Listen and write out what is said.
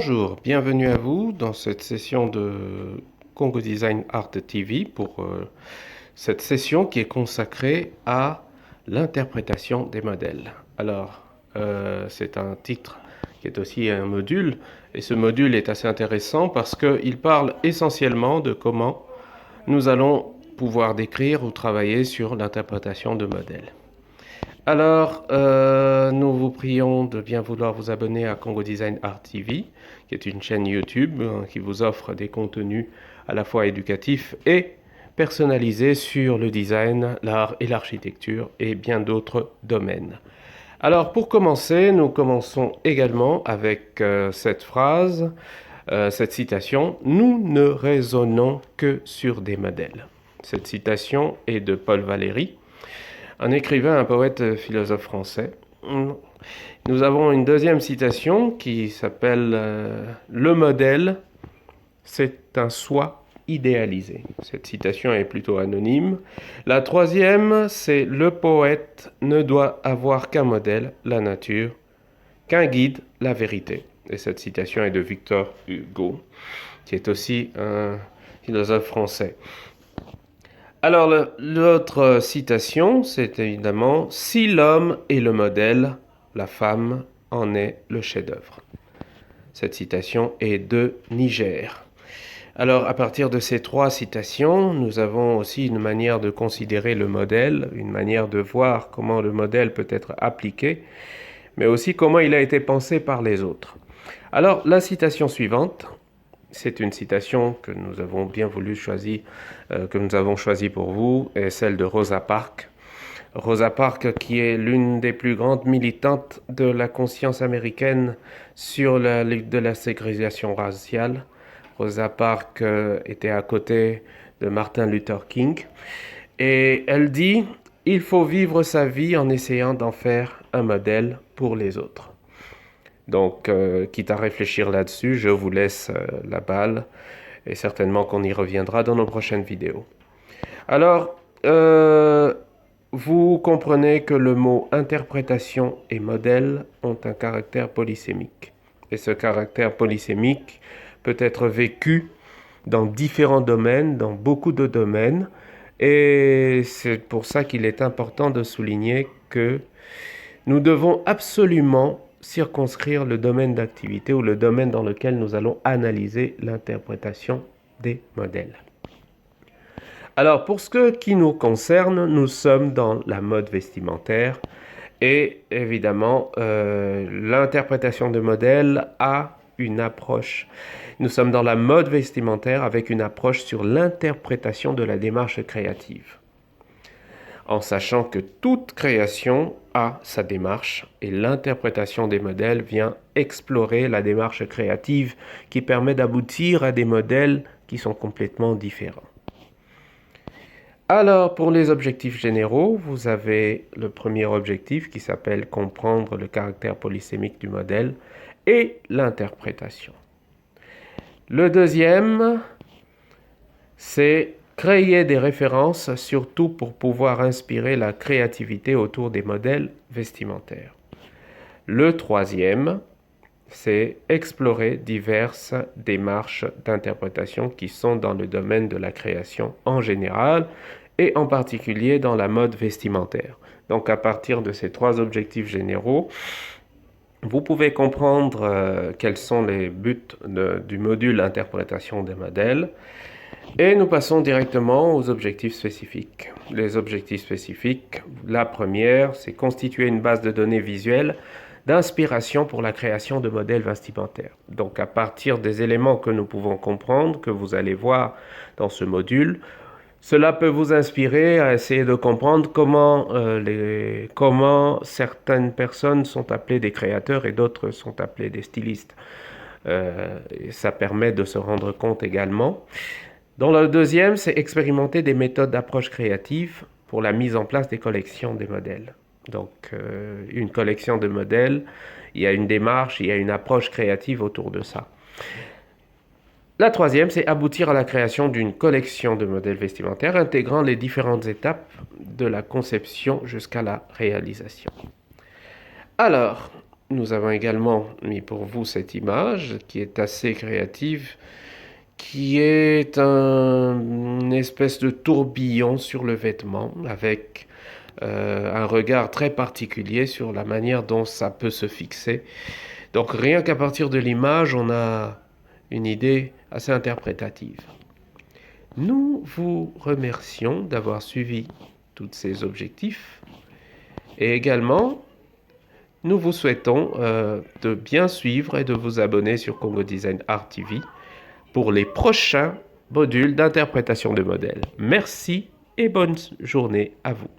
Bonjour, bienvenue à vous dans cette session de Congo Design Art TV pour cette session qui est consacrée à l'interprétation des modèles. Alors, c'est un titre qui est aussi un module et ce module est assez intéressant parce qu'il parle essentiellement de comment nous allons pouvoir décrire ou travailler sur l'interprétation de modèles. Alors, nous vous prions de bien vouloir vous abonner à Congo Design Art TV, qui est une chaîne YouTube qui vous offre des contenus à la fois éducatifs et personnalisés sur le design, l'art et l'architecture et bien d'autres domaines. Alors, pour commencer, nous commençons également avec cette phrase, cette citation: Nous ne raisonnons que sur des modèles. Cette citation est de Paul Valéry, un écrivain, un poète, philosophe français. Nous avons une deuxième citation qui s'appelle Le modèle, c'est un soi idéalisé. Cette citation est plutôt anonyme. La troisième, c'est Le poète ne doit avoir qu'un modèle, la nature, qu'un guide, la vérité. Et cette citation est de Victor Hugo, qui est aussi un philosophe français. Alors, l'autre citation, c'est évidemment: Si l'homme est le modèle, la femme en est le chef-d'œuvre. Cette citation est de Niger. Alors, à partir de ces trois citations, nous avons aussi une manière de considérer le modèle, une manière de voir comment le modèle peut être appliqué, mais aussi comment il a été pensé par les autres. Alors, la citation suivante, c'est une citation que nous avons bien voulu choisir, que nous avons choisie pour vous, est celle de Rosa Parks. Rosa Parks, qui est l'une des plus grandes militantes de la conscience américaine sur la lutte de la ségrégation raciale. Rosa Parks était à côté de Martin Luther King. Et elle dit: il faut vivre sa vie en essayant d'en faire un modèle pour les autres. Donc, quitte à réfléchir là-dessus, je vous laisse la balle et certainement qu'on y reviendra dans nos prochaines vidéos. Alors, vous comprenez que le mot interprétation et modèle ont un caractère polysémique. Et ce caractère polysémique peut être vécu dans différents domaines, dans beaucoup de domaines. Et c'est pour ça qu'il est important de souligner que nous devons absolument circonscrire le domaine d'activité ou le domaine dans lequel nous allons analyser l'interprétation des modèles. Alors, pour ce qui nous concerne, nous sommes dans la mode vestimentaire et évidemment, l'interprétation de modèles a une approche. Nous sommes dans la mode vestimentaire avec une approche sur l'interprétation de la démarche créative, en sachant que toute création a sa démarche et l'interprétation des modèles vient explorer la démarche créative qui permet d'aboutir à des modèles qui sont complètement différents. Alors, pour les objectifs généraux, vous avez le premier objectif qui s'appelle comprendre le caractère polysémique du modèle et l'interprétation. Le deuxième, c'est créer des références, surtout pour pouvoir inspirer la créativité autour des modèles vestimentaires. Le troisième, c'est explorer diverses démarches d'interprétation qui sont dans le domaine de la création en général et en particulier dans la mode vestimentaire. Donc à partir de ces trois objectifs généraux, vous pouvez comprendre quels sont les buts du module interprétation des modèles. Et nous passons directement aux objectifs spécifiques. Les objectifs spécifiques, la première, c'est constituer une base de données visuelle d'inspiration pour la création de modèles vestimentaires. Donc à partir des éléments que nous pouvons comprendre, que vous allez voir dans ce module, cela peut vous inspirer à essayer de comprendre comment certaines personnes sont appelées des créateurs et d'autres sont appelées des stylistes. Et ça permet de se rendre compte également. Dans le deuxième, c'est expérimenter des méthodes d'approche créative pour la mise en place des collections des modèles. Donc, une collection de modèles, il y a une démarche, il y a une approche créative autour de ça. La troisième, c'est aboutir à la création d'une collection de modèles vestimentaires intégrant les différentes étapes de la conception jusqu'à la réalisation. Alors, Nous avons également mis pour vous cette image qui est assez créative, qui est une espèce de tourbillon sur le vêtement avec un regard très particulier sur la manière dont ça peut se fixer. Donc rien qu'à partir de l'image, on a une idée assez interprétative. Nous vous remercions d'avoir suivi tous ces objectifs et également nous vous souhaitons de bien suivre et de vous abonner sur Congo Design Art TV pour les prochains modules d'interprétation de modèles. Merci et bonne journée à vous.